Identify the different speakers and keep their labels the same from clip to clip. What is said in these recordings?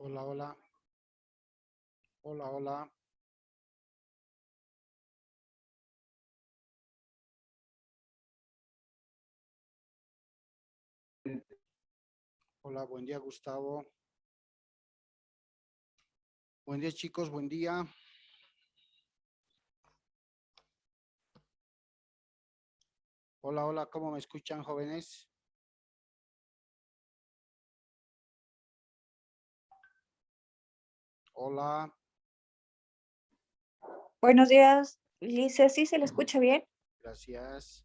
Speaker 1: Hola, hola, hola, hola. Hola, buen día, Gustavo. Buen día, chicos, buen día. Hola, hola, ¿cómo me escuchan, jóvenes? Hola,
Speaker 2: Buenos días, Lice, ¿sí se le escucha bien?
Speaker 1: gracias.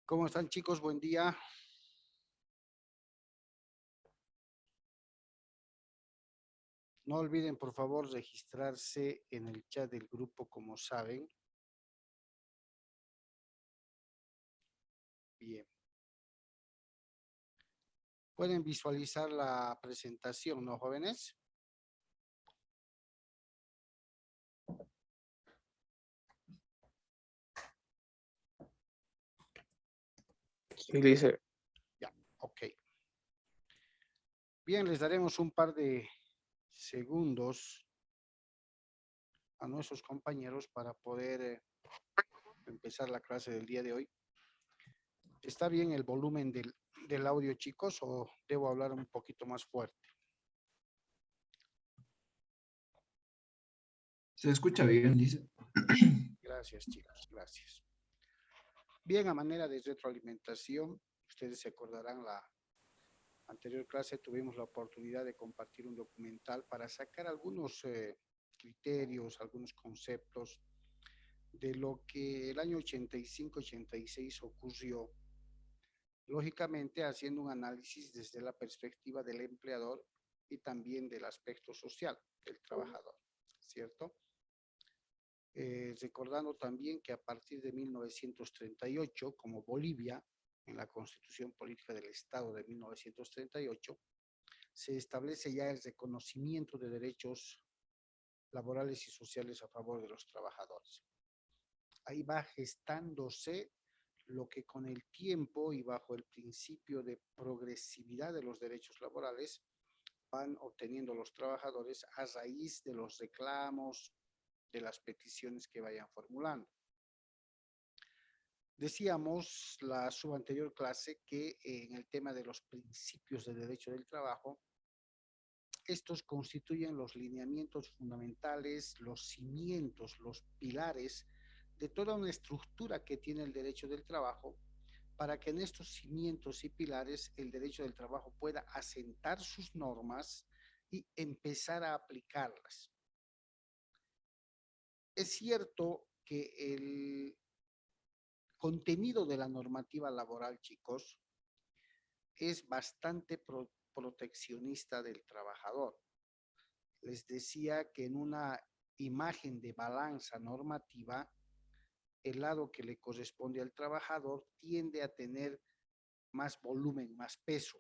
Speaker 1: ¿Cómo están, chicos? Buen día. No olviden, por favor, registrarse en el chat del grupo, como saben. Bien. Pueden visualizar la presentación, ¿no, jóvenes?
Speaker 3: Sí, dice.
Speaker 1: Ya, ok. Bien, les daremos un par de segundos a nuestros compañeros para poder empezar la clase del día de hoy. ¿Está bien el volumen del audio, chicos, o debo hablar un poquito más fuerte?
Speaker 4: Se escucha bien, dice.
Speaker 1: Gracias, chicos, gracias. Bien, a manera de retroalimentación, ustedes se acordarán la anterior clase tuvimos la oportunidad de compartir un documental para sacar algunos criterios, algunos conceptos de lo que el año 85-86 ocurrió, lógicamente haciendo un análisis desde la perspectiva del empleador y también del aspecto social del trabajador, ¿cierto? Recordando también que a partir de 1938, como Bolivia, en la Constitución Política del Estado de 1938, se establece ya el reconocimiento de derechos laborales y sociales a favor de los trabajadores. Ahí va gestándose lo que con el tiempo y bajo el principio de progresividad de los derechos laborales van obteniendo los trabajadores a raíz de los reclamos, de las peticiones que vayan formulando. Decíamos la subanterior clase que en el tema de los principios de derecho del trabajo, estos constituyen los lineamientos fundamentales, los cimientos, los pilares de toda una estructura que tiene el derecho del trabajo para que en estos cimientos y pilares el derecho del trabajo pueda asentar sus normas y empezar a aplicarlas. Es cierto que el contenido de la normativa laboral, chicos, es bastante proteccionista del trabajador. Les decía que en una imagen de balanza normativa, el lado que le corresponde al trabajador tiende a tener más volumen, más peso,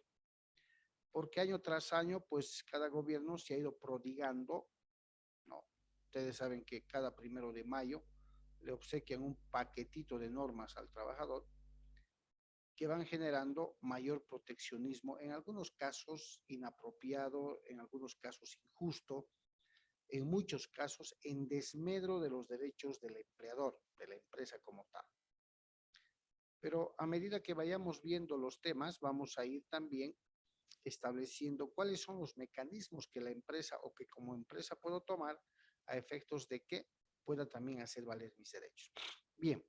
Speaker 1: porque año tras año, pues cada gobierno se ha ido prodigando, ¿no? Ustedes saben que cada 1 de mayo le obsequian un paquetito de normas al trabajador que van generando mayor proteccionismo, en algunos casos inapropiado, en algunos casos injusto, en muchos casos en desmedro de los derechos del empleador, de la empresa como tal. Pero a medida que vayamos viendo los temas, vamos a ir también estableciendo cuáles son los mecanismos que la empresa o que como empresa puedo tomar a efectos de que pueda también hacer valer mis derechos. Bien.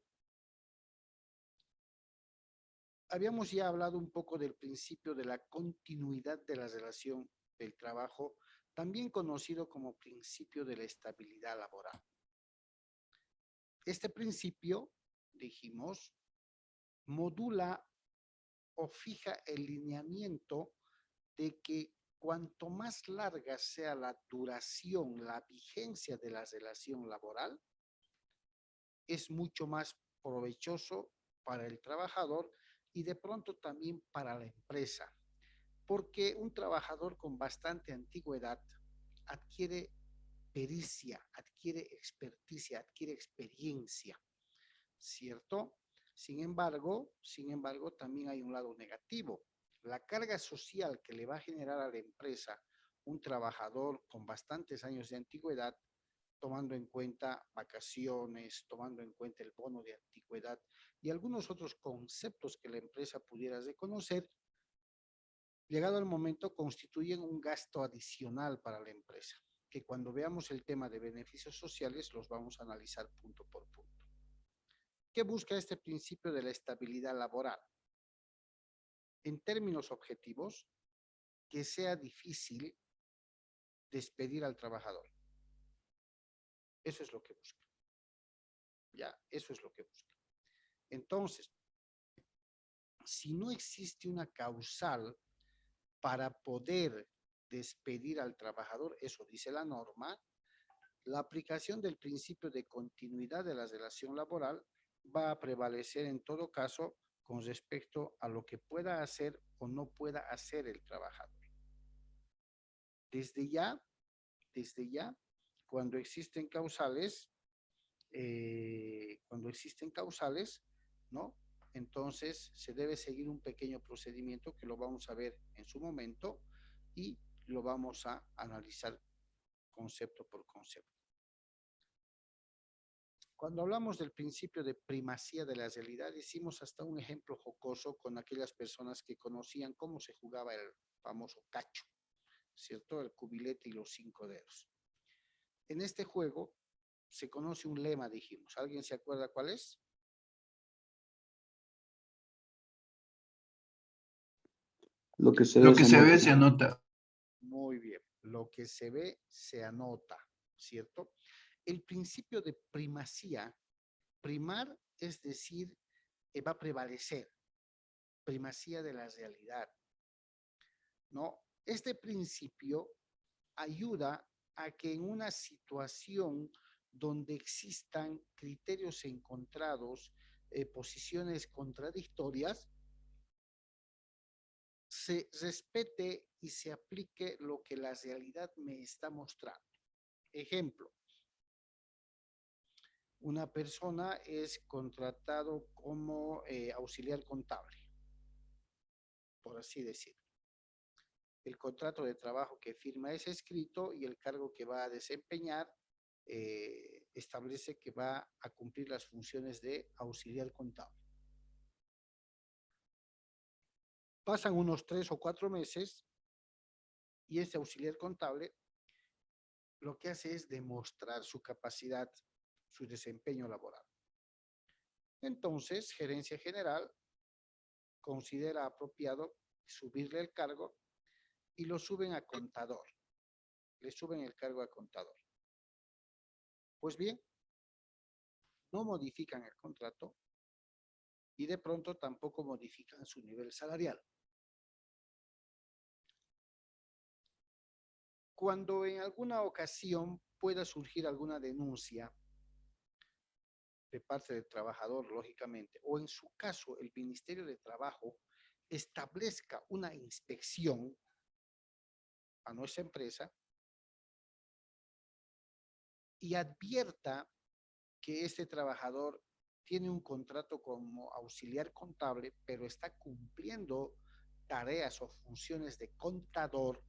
Speaker 1: Habíamos ya hablado un poco del principio de la continuidad de la relación del trabajo, también conocido como principio de la estabilidad laboral. Este principio, dijimos, modula o fija el lineamiento de que cuanto más larga sea la duración, la vigencia de la relación laboral, es mucho más provechoso para el trabajador y de pronto también para la empresa, porque un trabajador con bastante antigüedad adquiere pericia, adquiere experticia, adquiere experiencia, ¿cierto? Sin embargo, también hay un lado negativo. La carga social que le va a generar a la empresa un trabajador con bastantes años de antigüedad, tomando en cuenta vacaciones, tomando en cuenta el bono de antigüedad y algunos otros conceptos que la empresa pudiera reconocer, llegado el momento constituyen un gasto adicional para la empresa, que cuando veamos el tema de beneficios sociales los vamos a analizar punto por punto. ¿Qué busca este principio de la estabilidad laboral? En términos objetivos, que sea difícil despedir al trabajador. Eso es lo que busca. Ya, eso es lo que busca. Entonces, si no existe una causal para poder despedir al trabajador, eso dice la norma, la aplicación del principio de continuidad de la relación laboral va a prevalecer en todo caso con respecto a lo que pueda hacer o no pueda hacer el trabajador. Desde ya, cuando existen causales, ¿no? Entonces se debe seguir un pequeño procedimiento que lo vamos a ver en su momento y lo vamos a analizar concepto por concepto. Cuando hablamos del principio de primacía de la realidad, hicimos hasta un ejemplo jocoso con aquellas personas que conocían cómo se jugaba el famoso cacho, ¿cierto? El cubilete y los 5 dedos. En este juego se conoce un lema, dijimos. ¿Alguien se acuerda cuál es?
Speaker 4: Lo que se
Speaker 5: Lo
Speaker 4: ve
Speaker 5: que
Speaker 4: se
Speaker 5: se ve
Speaker 4: anota.
Speaker 5: se anota.
Speaker 1: Muy bien. Lo que se ve se anota, ¿cierto? El principio de primacía, primar es decir, va a prevalecer, primacía de la realidad, ¿no? Este principio ayuda a que en una situación donde existan criterios encontrados, posiciones contradictorias, se respete y se aplique lo que la realidad me está mostrando. Ejemplo, una persona es contratado como auxiliar contable, por así decirlo. El contrato de trabajo que firma es escrito y el cargo que va a desempeñar establece que va a cumplir las funciones de auxiliar contable. Pasan unos 3 o 4 meses y este auxiliar contable lo que hace es demostrar su capacidad, su desempeño laboral. Entonces, Gerencia General considera apropiado subirle el cargo y lo suben a contador. Le suben el cargo a contador. Pues bien, no modifican el contrato y de pronto tampoco modifican su nivel salarial. Cuando en alguna ocasión pueda surgir alguna denuncia de parte del trabajador, lógicamente, o en su caso el Ministerio de Trabajo establezca una inspección a nuestra empresa y advierta que este trabajador tiene un contrato como auxiliar contable, pero está cumpliendo tareas o funciones de contador,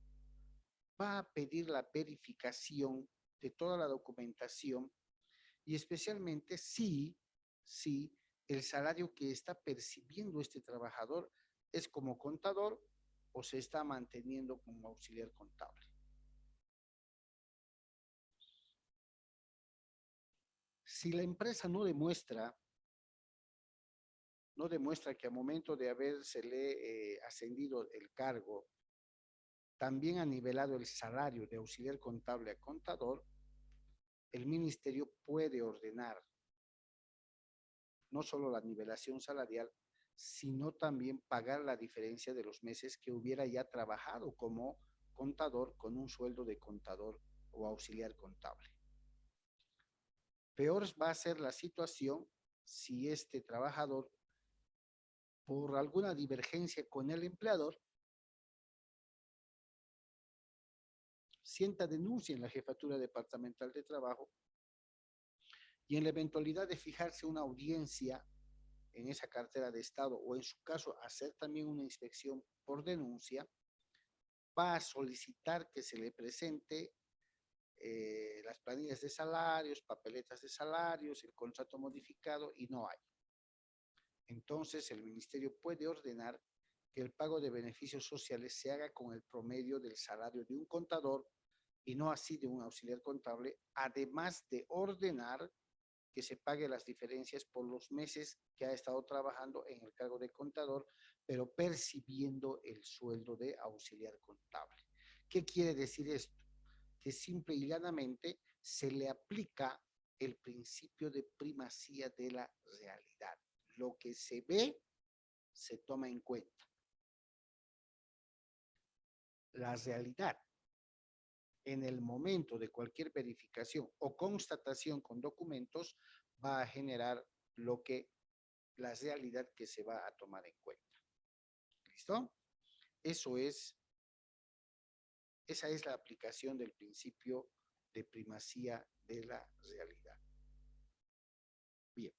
Speaker 1: va a pedir la verificación de toda la documentación y especialmente si el salario que está percibiendo este trabajador es como contador o se está manteniendo como auxiliar contable. Si la empresa no demuestra que al momento de habérsele ascendido el cargo, también ha nivelado el salario de auxiliar contable a contador, el ministerio puede ordenar no solo la nivelación salarial, sino también pagar la diferencia de los meses que hubiera ya trabajado como contador con un sueldo de contador o auxiliar contable. Peor va a ser la situación si este trabajador, por alguna divergencia con el empleador, sienta denuncia en la Jefatura Departamental de Trabajo y en la eventualidad de fijarse una audiencia en esa cartera de Estado o en su caso hacer también una inspección por denuncia, va a solicitar que se le presente las planillas de salarios, papeletas de salarios, el contrato modificado y no hay. Entonces el ministerio puede ordenar que el pago de beneficios sociales se haga con el promedio del salario de un contador y no así de un auxiliar contable, además de ordenar que se pague las diferencias por los meses que ha estado trabajando en el cargo de contador, pero percibiendo el sueldo de auxiliar contable. ¿Qué quiere decir esto? Que simple y llanamente se le aplica el principio de primacía de la realidad. Lo que se ve se toma en cuenta. La realidad en el momento de cualquier verificación o constatación con documentos va a generar la realidad que se va a tomar en cuenta. ¿Listo? Esa es la aplicación del principio de primacía de la realidad. Bien.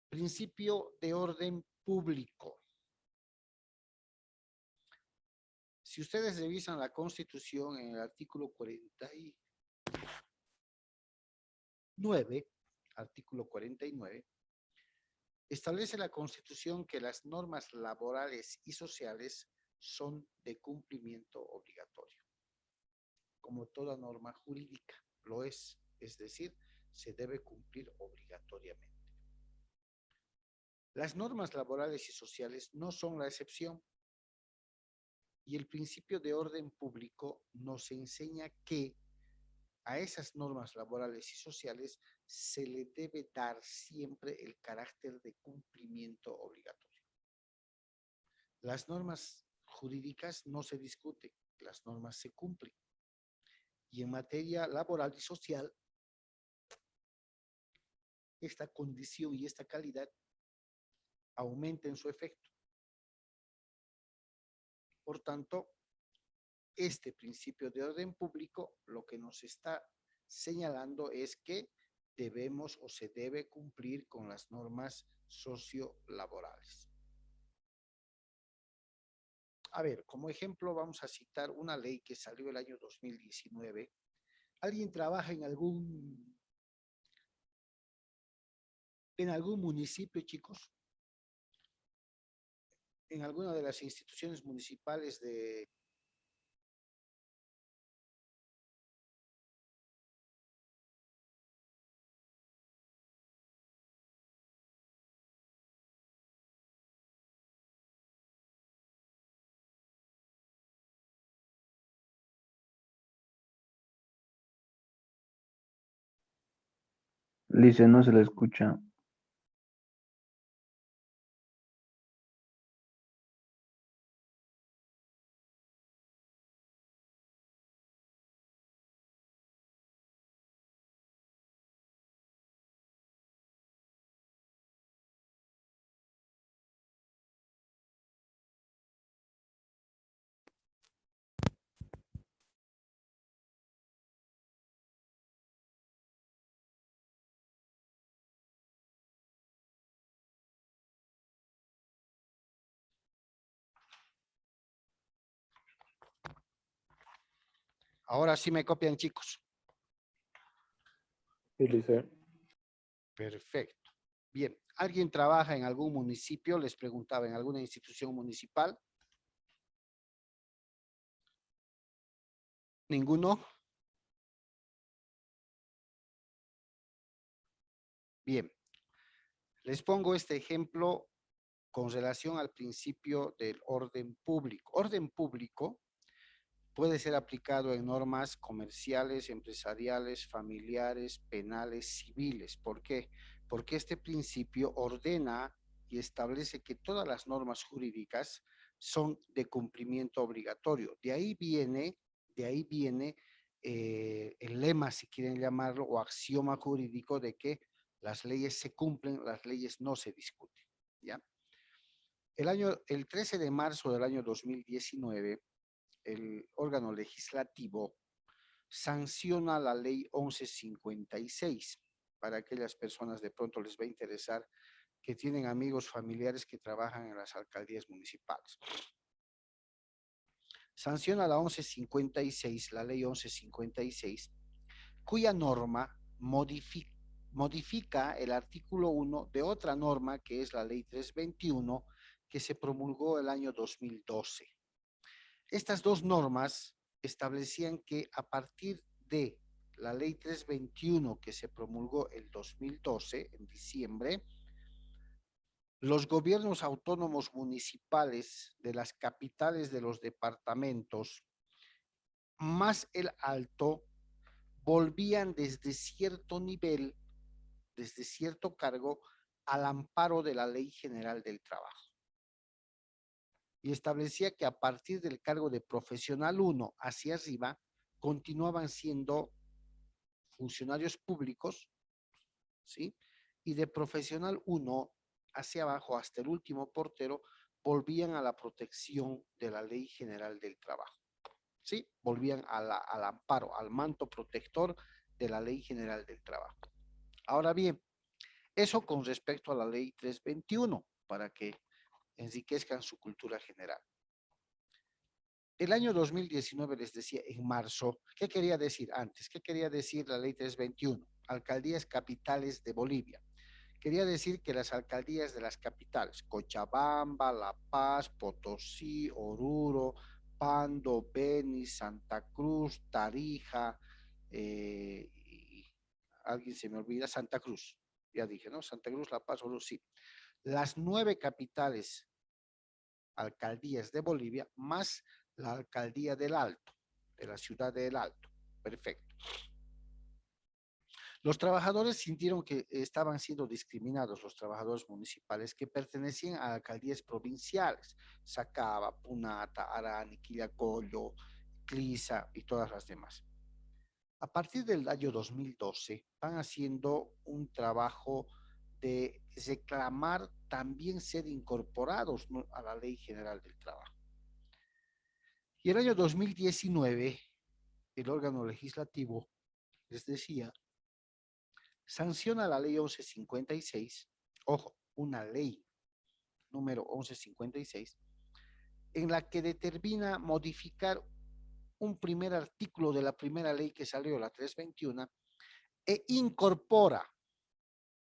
Speaker 1: Principio de orden público. Si ustedes revisan la Constitución en el artículo 49, establece la Constitución que las normas laborales y sociales son de cumplimiento obligatorio, como toda norma jurídica lo es decir, se debe cumplir obligatoriamente. Las normas laborales y sociales no son la excepción. Y el principio de orden público nos enseña que a esas normas laborales y sociales se le debe dar siempre el carácter de cumplimiento obligatorio. Las normas jurídicas no se discuten, las normas se cumplen. Y en materia laboral y social, esta condición y esta calidad aumenta en su efecto. Por tanto, este principio de orden público lo que nos está señalando es que debemos o se debe cumplir con las normas sociolaborales. A ver, como ejemplo vamos a citar una ley que salió el año 2019. ¿Alguien trabaja en algún municipio, chicos? ¿En alguna de las instituciones municipales de...
Speaker 4: Lice, no se le escucha.
Speaker 1: Ahora sí me copian, chicos.
Speaker 3: Sí, Lice.
Speaker 1: Perfecto. Bien, ¿alguien trabaja en algún municipio? Les preguntaba, ¿en alguna institución municipal? ¿Ninguno? Bien, les pongo este ejemplo con relación al principio del orden público. Orden público puede ser aplicado en normas comerciales, empresariales, familiares, penales, civiles. ¿Por qué? Porque este principio ordena y establece que todas las normas jurídicas son de cumplimiento obligatorio. De ahí viene el lema, si quieren llamarlo, o axioma jurídico de que las leyes se cumplen, las leyes no se discuten, ¿ya? El 13 de marzo del año 2019, el órgano legislativo sanciona la ley 1156. Para aquellas personas de pronto les va a interesar que tienen amigos familiares que trabajan en las alcaldías municipales. Sanciona la 1156, la ley 1156, cuya norma modifica el artículo 1 de otra norma que es la ley 321 que se promulgó el año 2012. Estas dos normas establecían que a partir de la ley 321 que se promulgó el 2012, en diciembre, los gobiernos autónomos municipales de las capitales de los departamentos más el alto volvían desde cierto nivel, desde cierto cargo, al amparo de la Ley General del Trabajo. Y establecía que a partir del cargo de profesional 1 hacia arriba, continuaban siendo funcionarios públicos, ¿sí? Y de profesional 1 hacia abajo, hasta el último portero, volvían a la protección de la Ley General del Trabajo, ¿sí? Volvían al amparo, al manto protector de la Ley General del Trabajo. Ahora bien, eso con respecto a la Ley 321, para que enriquezcan su cultura general. El año 2019, les decía, en marzo, ¿qué quería decir antes? ¿Qué quería decir la Ley 321? Alcaldías capitales de Bolivia. Quería decir que las alcaldías de las capitales, Cochabamba, La Paz, Potosí, Oruro, Pando, Beni, Santa Cruz, Tarija, alguien se me olvida, Santa Cruz, ya dije, ¿no? Santa Cruz, La Paz, Oruro, sí. Las 9 capitales alcaldías de Bolivia, más la alcaldía del Alto, de la ciudad del Alto. Perfecto. Los trabajadores sintieron que estaban siendo discriminados, los trabajadores municipales que pertenecían a alcaldías provinciales, Sacaba, Punata, Arani, Quillacollo, Clisa y todas las demás. A partir del año 2012 van haciendo un trabajo de reclamar también ser incorporados, ¿no?, a la Ley General del Trabajo. Y el año 2019, el órgano legislativo, les decía, sanciona la ley 1156, ojo, una ley número 1156, en la que determina modificar un primer artículo de la primera ley que salió, la 321, e incorpora,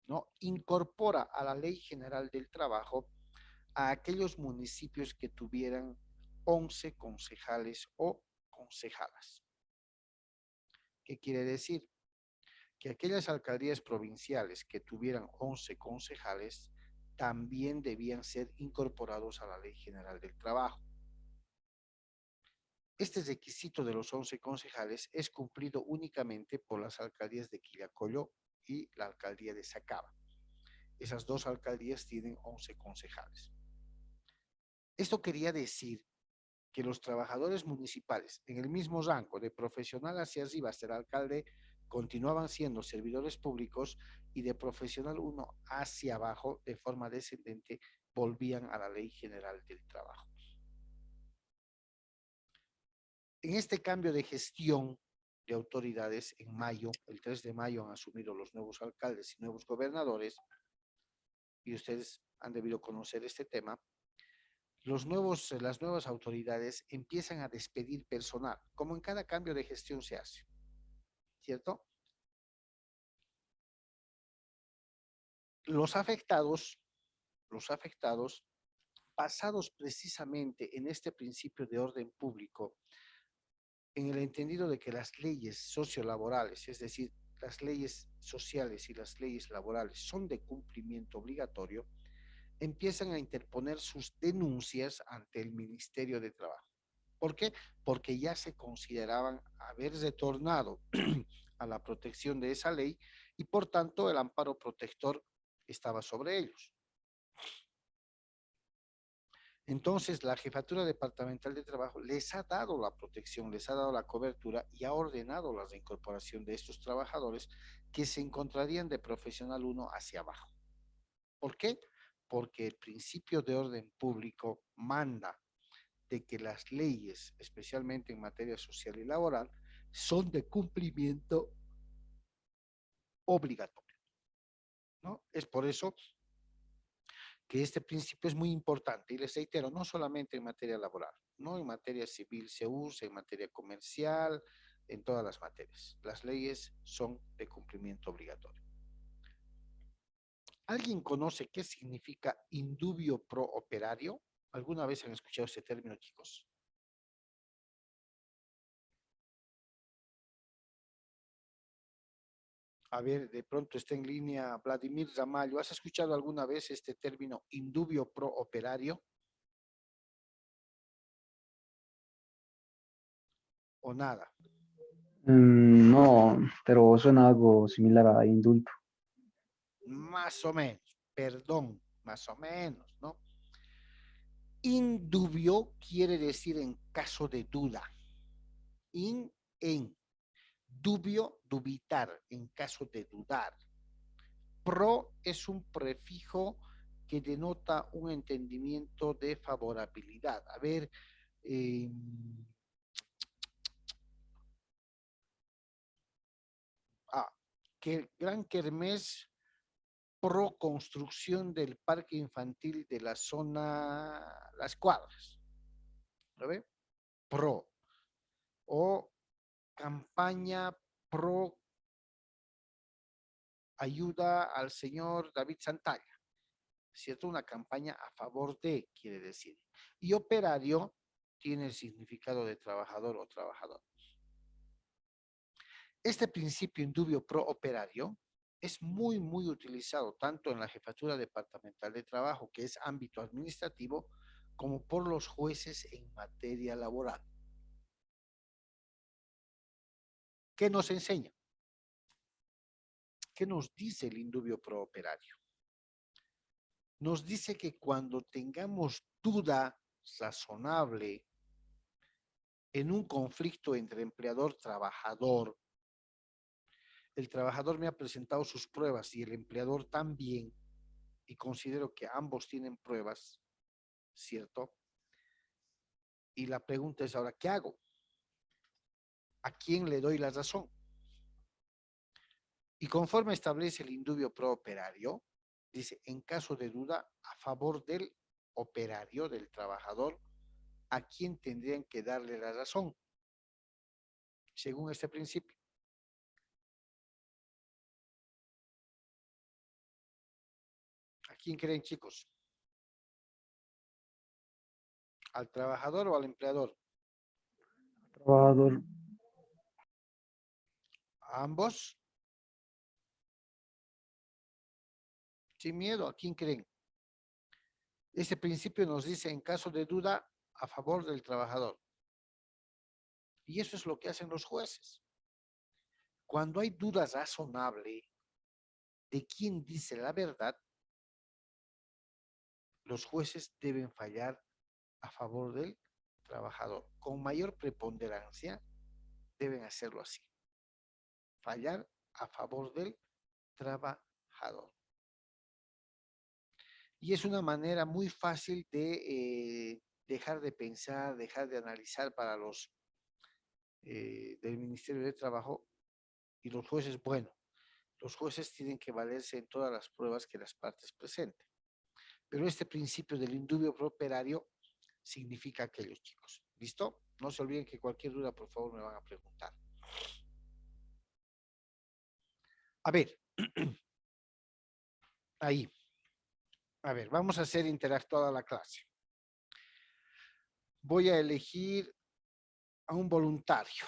Speaker 1: ¿no? Incorpora a la Ley General del Trabajo a aquellos municipios que tuvieran 11 concejales o concejalas. ¿Qué quiere decir? Que aquellas alcaldías provinciales que tuvieran 11 concejales también debían ser incorporados a la Ley General del Trabajo. Este requisito de los 11 concejales es cumplido únicamente por las alcaldías de Quillacollo y la alcaldía de Sacaba. Esas dos alcaldías tienen 11 concejales. Esto quería decir que los trabajadores municipales, en el mismo rango de profesional hacia arriba hasta el alcalde, continuaban siendo servidores públicos y de profesional 1 hacia abajo, de forma descendente, volvían a la Ley General del Trabajo. En este cambio de gestión de autoridades, en mayo, el 3 de mayo, han asumido los nuevos alcaldes y nuevos gobernadores, y ustedes han debido conocer este tema. Las nuevas autoridades empiezan a despedir personal, como en cada cambio de gestión se hace, ¿cierto? Los afectados, basados precisamente en este principio de orden público, en el entendido de que las leyes sociolaborales, es decir, las leyes sociales y las leyes laborales son de cumplimiento obligatorio, empiezan a interponer sus denuncias ante el Ministerio de Trabajo. ¿Por qué? Porque ya se consideraban haber retornado a la protección de esa ley y por tanto el amparo protector estaba sobre ellos. Entonces, la Jefatura Departamental de Trabajo les ha dado la protección, les ha dado la cobertura y ha ordenado la reincorporación de estos trabajadores que se encontrarían de profesional 1 hacia abajo. ¿Por qué? Porque el principio de orden público manda de que las leyes, especialmente en materia social y laboral, son de cumplimiento obligatorio, ¿no? Es por eso que este principio es muy importante y les reitero, no solamente en materia laboral, no en materia civil se usa, en materia comercial, en todas las materias. Las leyes son de cumplimiento obligatorio. ¿Alguien conoce qué significa indubio pro operario? ¿Alguna vez han escuchado este término, chicos? A ver, de pronto está en línea Vladimir Ramallo. ¿Has escuchado alguna vez este término indubio pro operario? ¿O nada?
Speaker 4: No, pero suena algo similar a indulto.
Speaker 1: Más o menos, perdón, más o menos, ¿no? Indubio quiere decir en caso de duda. En. Dubio, dubitar, en caso de dudar. Pro es un prefijo que denota un entendimiento de favorabilidad. A ver, que el Gran Kermés pro construcción del parque infantil de la zona Las Cuadras. ¿Lo Pro. O campaña pro ayuda al señor David Santalla. ¿Cierto? Una campaña a favor de, quiere decir. Y operario tiene el significado de trabajador o trabajador. Este principio indubio pro operario es muy, muy utilizado tanto en la Jefatura Departamental de Trabajo, que es ámbito administrativo, como por los jueces en materia laboral. ¿Qué nos enseña? ¿Qué nos dice el indubio pro operario? Nos dice que cuando tengamos duda razonable en un conflicto entre empleador-trabajador, el trabajador me ha presentado sus pruebas y el empleador también, y considero que ambos tienen pruebas, ¿cierto? Y la pregunta es ahora, ¿qué hago? ¿A quién le doy la razón? Y conforme establece el indubio pro operario, dice, en caso de duda, a favor del operario, del trabajador, ¿a quién tendrían que darle la razón? Según este principio. ¿A quién creen, chicos? ¿Al trabajador o al empleador?
Speaker 4: Trabajador.
Speaker 1: ¿A ambos? Sin miedo, ¿a quién creen? Este principio nos dice, en caso de duda, a favor del trabajador. Y eso es lo que hacen los jueces. Cuando hay duda razonable de quién dice la verdad, los jueces deben fallar a favor del trabajador. Con mayor preponderancia, deben hacerlo así. Fallar a favor del trabajador. Y es una manera muy fácil de dejar de pensar, dejar de analizar para los del Ministerio de Trabajo y los jueces, bueno, los jueces tienen que valerse en todas las pruebas que las partes presenten. Pero este principio del indubio pro operario significa aquello, chicos. ¿Listo? No se olviden que cualquier duda, por favor, me van a preguntar. A ver, ahí. A ver, vamos a hacer interactuada la clase. Voy a elegir a un voluntario.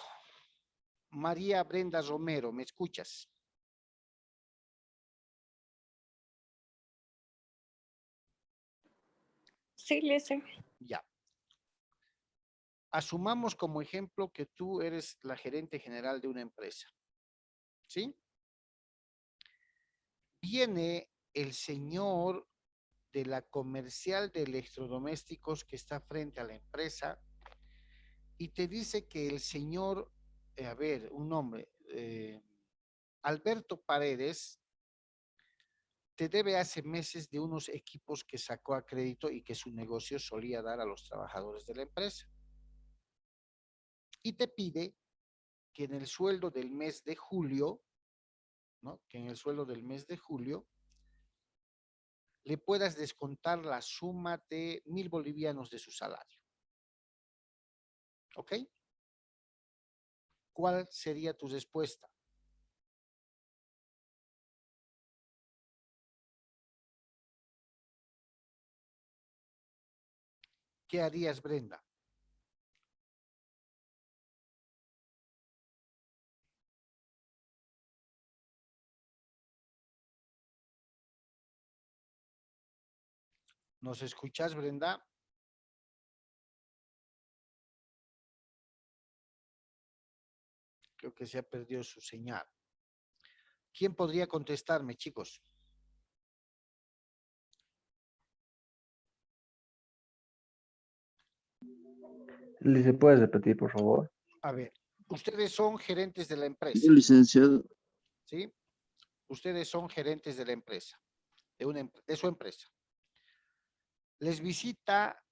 Speaker 1: María Brenda Romero, ¿me escuchas?
Speaker 2: Sí, Lise.
Speaker 1: Ya. Asumamos como ejemplo que tú eres la gerente general de una empresa. ¿Sí? Viene el señor de la comercial de electrodomésticos que está frente a la empresa y te dice que el señor, a ver, un nombre, Alberto Paredes, te debe hace meses de unos equipos que sacó a crédito y que su negocio solía dar a los trabajadores de la empresa. Y te pide que en el sueldo del mes de julio, ¿no? Que en el sueldo del mes de julio le puedas descontar la suma de 1,000 bolivianos de su salario. ¿Ok? ¿Cuál sería tu respuesta? ¿Qué harías, Brenda? ¿Nos escuchas, Brenda? Creo que se ha perdido su señal. ¿Quién podría contestarme, chicos?
Speaker 4: Lice, ¿puedes repetir, por favor?
Speaker 1: A ver, ustedes son gerentes de la empresa,
Speaker 5: Licenciado,
Speaker 1: ¿sí? Ustedes son gerentes de la empresa, de su empresa. Les visita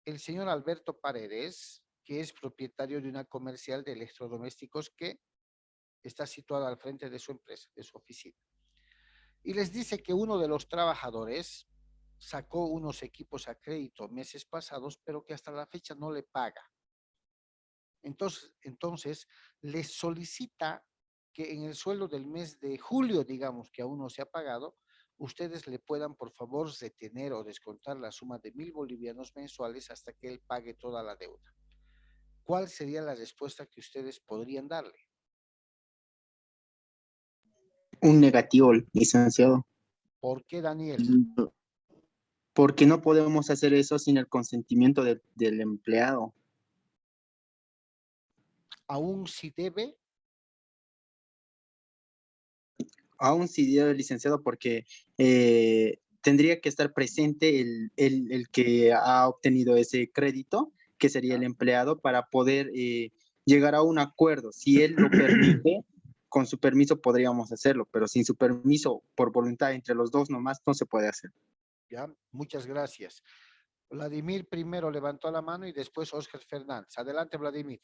Speaker 1: el señor Alberto Paredes, que es propietario de una comercial de electrodomésticos que está situada al frente de su empresa, de su oficina. Y les dice que uno de los trabajadores sacó unos equipos a crédito meses pasados, pero que hasta la fecha no le paga. Entonces les solicita que en el sueldo del mes de julio, digamos que aún no se ha pagado, ustedes le puedan por favor retener o descontar la suma de 1,000 bolivianos mensuales hasta que él pague toda la deuda. ¿Cuál sería la respuesta que ustedes podrían darle?
Speaker 5: un negativo, licenciado.
Speaker 1: ¿Por qué, Daniel?
Speaker 5: Porque no podemos hacer eso sin el consentimiento del empleado.
Speaker 1: ¿Aún si debe?
Speaker 5: Aún si dio el licenciado, porque tendría que estar presente el que ha obtenido ese crédito, que sería el empleado, para poder llegar a un acuerdo. Si él lo permite, con su permiso podríamos hacerlo, pero sin su permiso, por voluntad entre los dos nomás, no se puede hacer.
Speaker 1: Ya, muchas gracias. Vladimir primero levantó la mano y después Óscar Fernández. Adelante, Vladimir.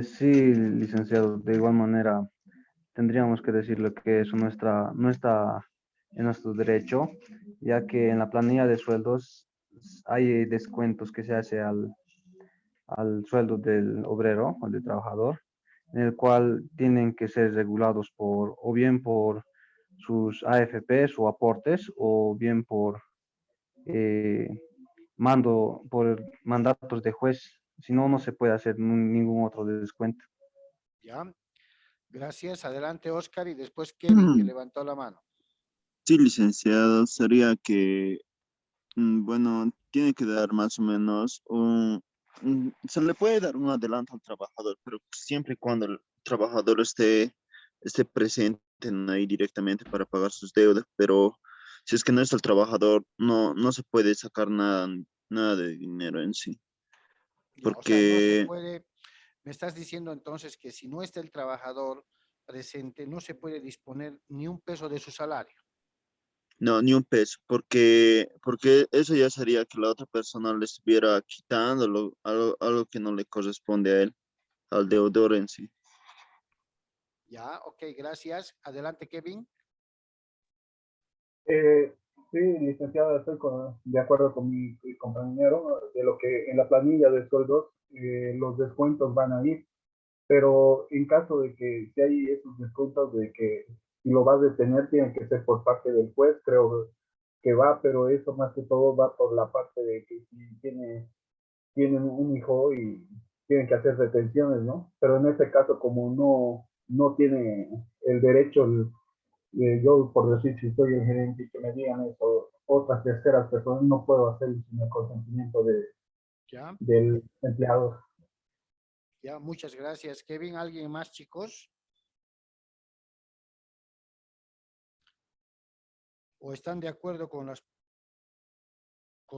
Speaker 4: Sí, licenciado, de igual manera tendríamos que decirle que eso no está en nuestro derecho, ya que en la planilla de sueldos hay descuentos que se hace al sueldo del obrero o del trabajador, en el cual tienen que ser regulados o bien por sus AFPs o aportes, o bien eh, por mandatos de juez. Si no, no se puede hacer ningún otro descuento.
Speaker 1: Ya, gracias. Adelante, Óscar, y después Kevin, que levantó la mano.
Speaker 6: Sí, licenciado, sería que, bueno, tiene que dar más o menos se le puede dar un adelanto al trabajador, pero siempre y cuando el trabajador esté presente ahí directamente para pagar sus deudas, pero si es que no está el trabajador, no se puede sacar nada de dinero en sí,
Speaker 1: Ya, o sea, no se
Speaker 6: porque
Speaker 1: puede, me estás diciendo entonces que si no está el trabajador presente, no se puede disponer ni un peso de su salario.
Speaker 6: no, ni un peso, porque eso ya sería que la otra persona le estuviera quitando algo que no le corresponde a él, al deudor en sí.
Speaker 1: Ya, ok, gracias. Adelante, Kevin.
Speaker 7: Eh, sí, licenciada, estoy de acuerdo con mi compañero de lo que en la planilla de sueldos los descuentos van a ir, pero en caso de que si hay esos descuentos de que si lo vas a detener tiene que ser por parte del juez, creo que va, pero eso más que todo va por la parte de que si tienen un hijo y tienen que hacer retenciones, ¿no? Pero en este caso, como no tiene el derecho yo, por decir, si soy el gerente y que me digan eso, otras terceras personas, no puedo hacerlo sin el consentimiento
Speaker 1: Ya,
Speaker 7: del empleador.
Speaker 1: ya, muchas gracias, Kevin. ¿Alguien más, chicos? ¿O están de acuerdo con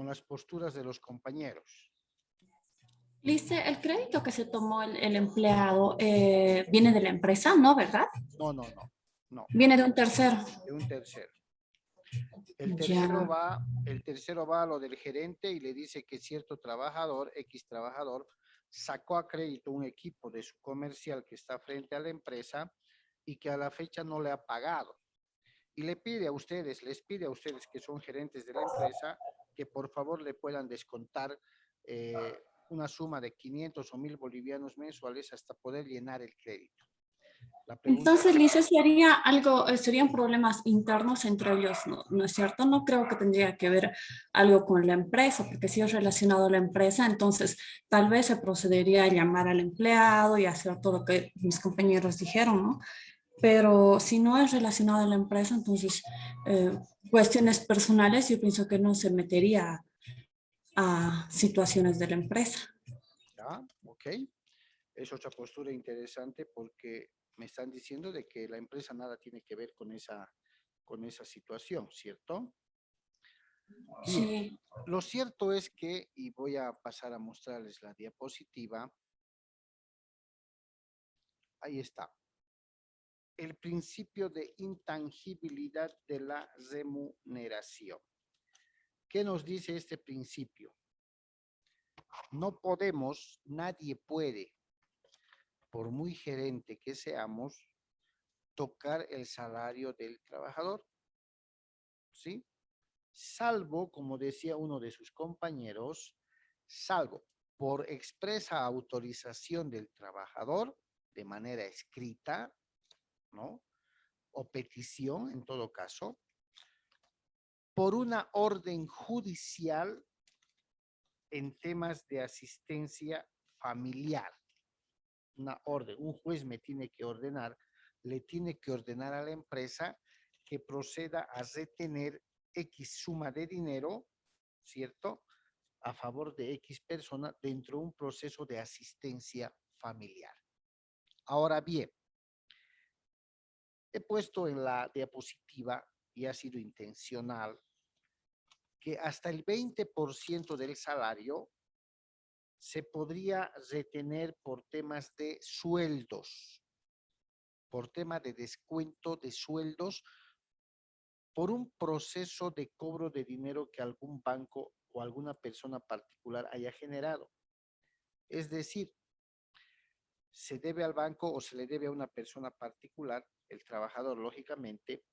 Speaker 1: las posturas de los compañeros?
Speaker 8: Lice, el crédito que se tomó el empleado viene de la empresa, ¿no? ¿Verdad?
Speaker 1: No,
Speaker 8: Viene de un tercero.
Speaker 1: de un tercero.
Speaker 8: Ya.
Speaker 1: El tercero va a lo del gerente y le dice que cierto trabajador, X trabajador, sacó a crédito un equipo de su comercial que está frente a la empresa y que a la fecha no le ha pagado. Y les pide a ustedes que son gerentes de la empresa, que por favor le puedan descontar una suma de 500 o 1000 bolivianos mensuales hasta poder llenar el crédito. La pregunta
Speaker 8: Entonces,
Speaker 1: es,
Speaker 8: Lice, sería algo, serían problemas internos entre ellos, ¿no? ¿No es cierto? No creo que tendría que ver algo con la empresa, porque si es relacionado a la empresa, entonces tal vez se procedería a llamar al empleado y hacer todo lo que mis compañeros dijeron, ¿no? Pero si no es relacionado a la empresa, entonces cuestiones personales yo pienso que no se metería a situaciones de la empresa.
Speaker 1: ya, ok, es otra postura interesante porque me están diciendo de que la empresa nada tiene que ver con esa situación, ¿cierto? Bien,
Speaker 8: Sí.
Speaker 1: lo cierto es que, y voy a pasar a mostrarles la diapositiva, ahí está. El principio de intangibilidad de la remuneración. ¿Qué nos dice este principio? No podemos, nadie puede, por muy gerente que seamos, tocar el salario del trabajador, ¿sí? Salvo, como decía uno de sus compañeros, salvo por expresa autorización del trabajador de manera escrita, ¿no? O petición, en todo caso, por una orden judicial en temas de asistencia familiar. Una orden, un juez me tiene que ordenar, le tiene que ordenar a la empresa que proceda a retener X suma de dinero, ¿cierto? A favor de X persona dentro de un proceso de asistencia familiar. Ahora bien, he puesto en la diapositiva, y ha sido intencional, que hasta el 20% del salario se podría retener por temas de sueldos, por tema de descuento de sueldos, por un proceso de cobro de dinero que algún banco o alguna persona particular haya generado. Es decir, se debe al banco o se le debe a una persona particular, el trabajador lógicamente,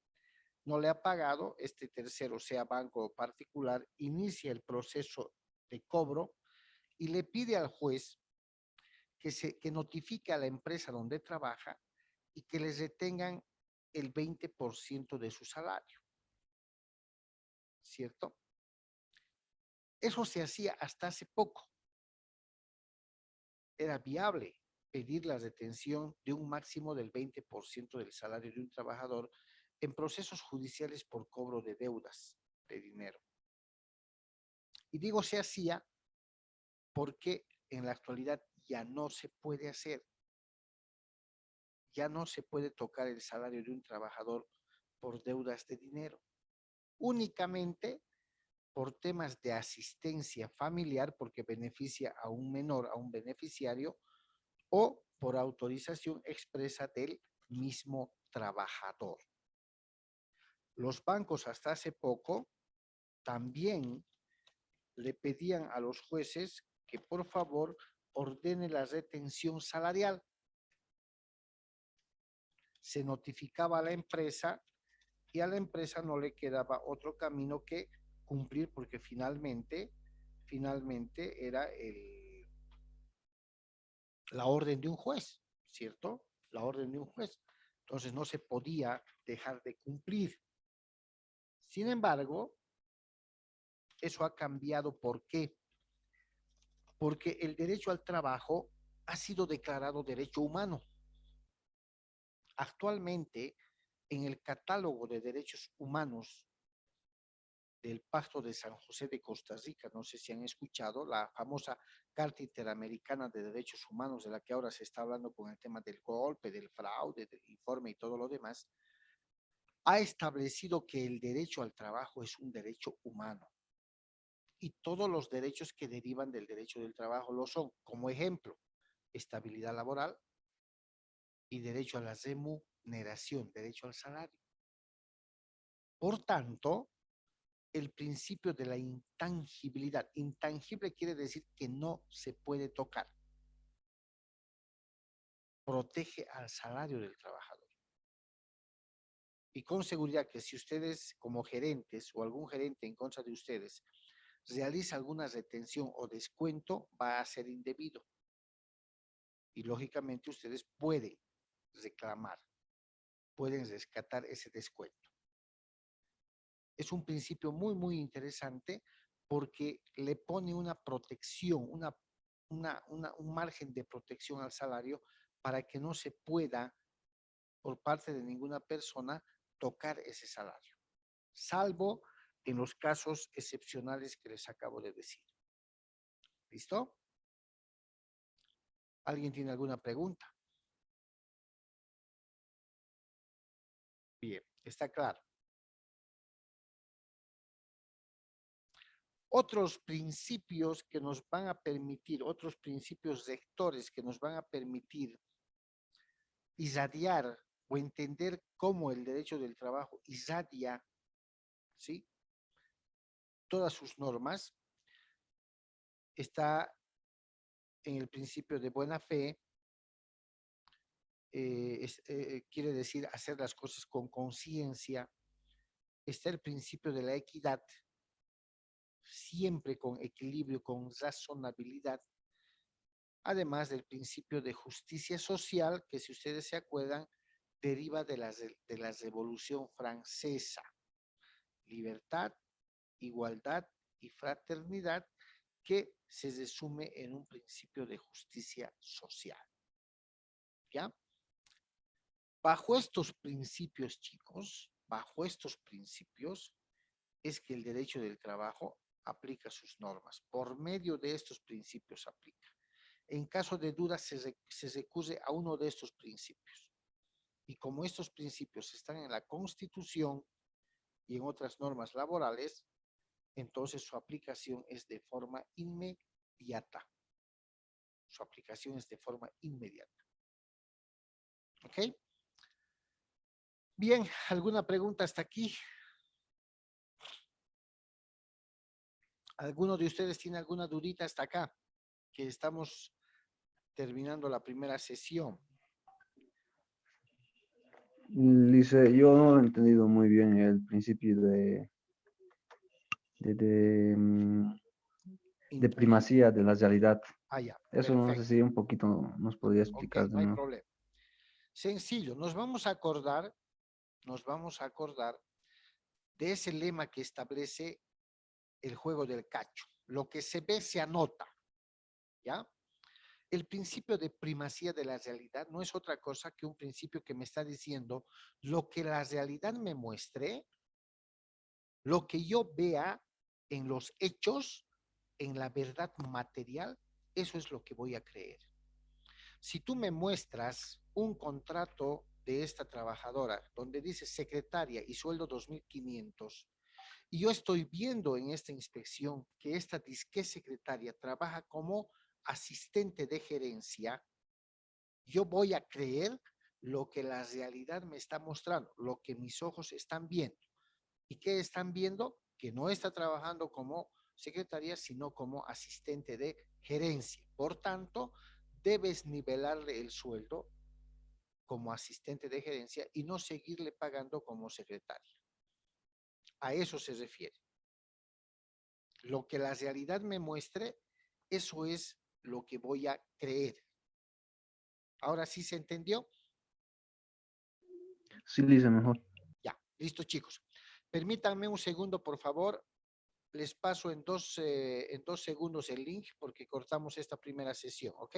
Speaker 1: no le ha pagado, este tercero, sea banco o particular, inicia el proceso de cobro y le pide al juez que notifique a la empresa donde trabaja y que les retengan el 20% de su salario. ¿Cierto? Eso se hacía hasta hace poco. Era viable pedir la retención de un máximo del 20% del salario de un trabajador en procesos judiciales por cobro de deudas de dinero. Y digo se hacía porque en la actualidad ya no se puede hacer. Ya no se puede tocar el salario de un trabajador por deudas de dinero. Únicamente por temas de asistencia familiar, porque beneficia a un menor, a un beneficiario, o por autorización expresa del mismo trabajador. Los bancos hasta hace poco también le pedían a los jueces que por favor ordene la retención salarial. Se notificaba a la empresa y a la empresa no le quedaba otro camino que cumplir porque finalmente era la orden de un juez, ¿cierto? La orden de un juez. Entonces no se podía dejar de cumplir. Sin embargo, eso ha cambiado. ¿Por qué? Porque el derecho al trabajo ha sido declarado derecho humano. Actualmente, en el catálogo de derechos humanos del Pacto de San José de Costa Rica, no sé si han escuchado, la famosa Carta Interamericana de Derechos Humanos, de la que ahora se está hablando con el tema del golpe, del fraude, del informe y todo lo demás, ha establecido que el derecho al trabajo es un derecho humano y todos los derechos que derivan del derecho del trabajo lo son. Como ejemplo, estabilidad laboral y derecho a la remuneración, derecho al salario. Por tanto, el principio de la intangibilidad. Intangible quiere decir que no se puede tocar. Protege al salario del trabajador. Y con seguridad que si ustedes como gerentes o algún gerente en contra de ustedes realiza alguna retención o descuento, va a ser indebido. Y lógicamente ustedes pueden reclamar, pueden rescatar ese descuento. Es un principio muy, muy interesante porque le pone una protección, un margen de protección al salario para que no se pueda, por parte de ninguna persona, tocar ese salario, salvo en los casos excepcionales que les acabo de decir. ¿Listo? ¿Alguien tiene alguna pregunta? Bien, está claro. Otros principios que nos van a permitir, otros principios rectores que nos van a permitir irradiar o entender cómo el derecho del trabajo irradia, ¿sí?, todas sus normas, está en el principio de buena fe, quiere decir hacer las cosas con conciencia. Está el principio de la equidad, siempre con equilibrio, con razonabilidad. Además del principio de justicia social, que si ustedes se acuerdan, deriva de la Revolución Francesa. Libertad, igualdad y fraternidad, que se resume en un principio de justicia social. ¿Ya? Bajo estos principios, chicos, bajo estos principios, es que el derecho del trabajo aplica sus normas. Por medio de estos principios aplica. En caso de duda, se recurre a uno de estos principios. Y como estos principios están en la Constitución y en otras normas laborales, entonces su aplicación es de forma inmediata. Su aplicación es de forma inmediata. ¿Ok? Bien, ¿alguna pregunta hasta aquí? ¿Alguno de ustedes tiene alguna dudita hasta acá? Que estamos terminando la primera sesión.
Speaker 4: Dice, yo no he entendido muy bien el principio de primacía de la realidad.
Speaker 1: Ah, ya,
Speaker 4: Eso no sé
Speaker 1: perfecto.
Speaker 4: si un poquito nos podría
Speaker 1: Ok,
Speaker 4: explicar de
Speaker 1: no hay
Speaker 4: nuevo.
Speaker 1: problema. Sencillo, nos vamos a acordar de ese lema que establece el juego del cacho. Lo que se ve se anota, ¿ya? El principio de primacía de la realidad no es otra cosa que un principio que me está diciendo lo que la realidad me muestre, lo que yo vea en los hechos, en la verdad material, eso es lo que voy a creer. Si tú me muestras un contrato de esta trabajadora donde dice secretaria y sueldo 2.500, y yo estoy viendo en esta inspección que esta disque secretaria trabaja como asistente de gerencia, yo voy a creer lo que la realidad me está mostrando, lo que mis ojos están viendo. ¿Y qué están viendo? Que no está trabajando como secretaria, sino como asistente de gerencia. Por tanto, debes nivelarle el sueldo como asistente de gerencia y no seguirle pagando como secretaria. A eso se refiere. Lo que la realidad me muestre, eso es lo que voy a creer. ¿Ahora sí se entendió?
Speaker 4: Sí, dice mejor.
Speaker 1: Ya, listo, chicos. Permítanme un segundo, por favor. Les paso en dos segundos el link porque cortamos esta primera sesión, ¿ok?